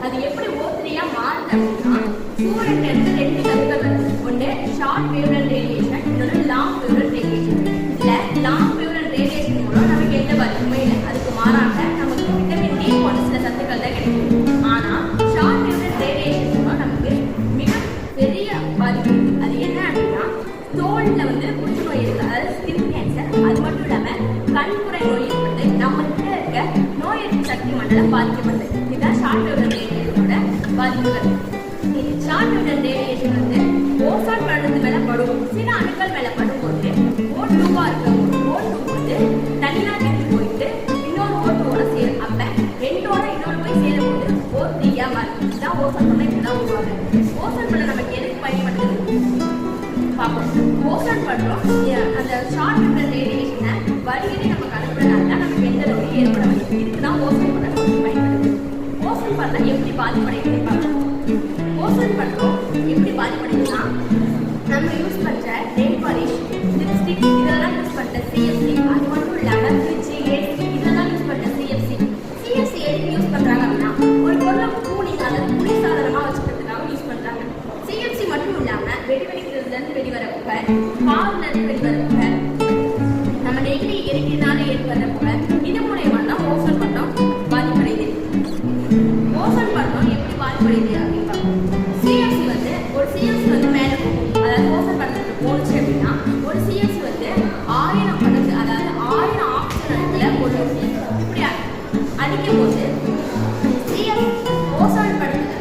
அது எப்படி ஓ3 மாறுது அப்படின்னா சூரியன்ல இருந்து ரெண்டு கதிர்கள் வருது. ஒன்று ஷார்ட் வேவ்லென்த் ரேடியேஷன், இன்னொன்று லாங் வேவ்லென்த் ரேடியேஷன். இதுல லாங் வேவ்லென்த் ரேடியேஷன் மூலம் நமக்கு எந்த பாதிப்புமே இல்லை. அதுக்கு மாறாக நமக்கு விட்டமின் டி போன்ற சில சத்துக்கள் தான் கிடைக்கும். ஆனா ஷார்ட் வேவ்லென்த் ரேடியேஷன் மூலம் நமக்கு மிக பெரிய பாதிப்பு. அது என்ன அப்படின்னா தோல்ல புற்றுநோய் இருக்கு, அதாவது ஸ்கின் கேன்சர். அது மட்டும் இல்லாம கண்புரை நோய் ஏற்படுது. நம்ம கிட்ட இருக்க நோய் எதிர்ப்பு சக்தி மண்டலம் பாதிக்கப்படுது. இதுதான் ஷார்ட் வேவ்லென்த் ரேடியேஷனோட பாதிப்புகள். ஷார்ட் வேவ்லென்த் ரேடியேஷன் ஓசோன் படலத்து மேல படும். சில அணுக்கள் மேல படும்போது O2வா இருக்கும். O2 தனியா எடுத்து போயிட்டு இன்னொரு O2ஓட சேரும். அப்ப ரெண்டோட இன்னொரு போய் சேரும்போது O3 மாறும். இதுதான் ஓசோன் படலம். இப்படிதான் உருவாகுது. ஓசோன் படலம் நமக்கு எதுக்கு பயன்படுது பார்ப்போம். ஓசோன் படலம் அந்த ஷார்ட் வேவ்லென்த் ரேடியேஷனை வடிகட்டி நமக்கு அனுப்புறதுனால நமக்கு எந்த நோயும் ஏற்படாது. இதுக்குதான் ஓசோன் படலம் பயன்படுது. ஓசோன் படலம் எப்படி பாதிப்படைகிறது பார்ப்போம். ஓசோன் படலம் எப்படி பாதிப்படையுதுன்னா நம்ம யூஸ் பண்ற நெயில் பாலிஷ், லிப்ஸ்டிக் இதெல்லாம் யூஸ் பண்ற சிஎஃப்சி, அது மட்டும் இல்லாம ஃப்ரிட்ஜ், ஏசி இதெல்லாம் யூஸ் பண்ற சிஎஃப்சி. சிஎஃப்சி எதுக்கு யூஸ் பண்றாங்க அப்படின்னா ஒரு பொருளை கூலிங் அதாவது குளிர்சாதனமா வச்சுக்கிறதுக்காக யூஸ் பண்றாங்க. சிஎஃப்சி மட்டும் இல்லாம வெடிவெடிக்கிறதுல இருந்து வெளிவர புகை, பால்ல இருந்து வெளிவர புகை, நம்ம டெய்லி எரிக்கிறதுனால ஏற்படுற புகை, இது மூலமா தான் ஓசோன் படலம் பாதிப்படையுது. ஓசோன் படலம் எப்படி பாதிப்படையுது அப்படின்னு பார்ப்போம். சிஎஃப்சி ஒரு சிஎஃப்சி மேல போகும். அதாவது ஓசோன் படலத்துக்கு போனுச்சு அப்படின்னா ஒரு சிஎஃப்சி 1000 மடங்கு, அதாவது 1000 ஆக்சிஜன்ல ஒரு இப்படி அடிக்கும் போது ஓசோன் படலத்துல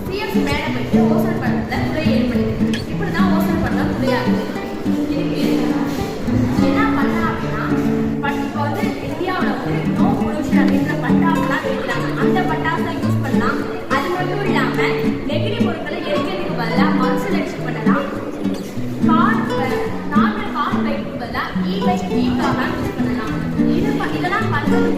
சிஎஃப்சி மேல போயிட்டு ஓசோன் படலத்துல துளை ஏற்படுது. இப்படிதான் ஓசோன் படலம் துளையாகுது. என்ன பண்ணா அப்படின்னா இப்போ இந்தியாவில் நோ பொல்யூஷன் அப்படின்ற பட்டாசுலாம் வெடிக்கிறாங்க. அந்த பட்டாசை யூஸ் பண்ணலாம். அது மட்டும் இல்லாம நெகிழி பொருட்களை எரிக்கிறதுக்கு பதிலாக மறுசுழற்சி பண்ணலாம். நார்மல் கார் பைக்கு பதிலாக இ-பைக் யூஸ் பண்ணலாம். இதெல்லாம் பண்றது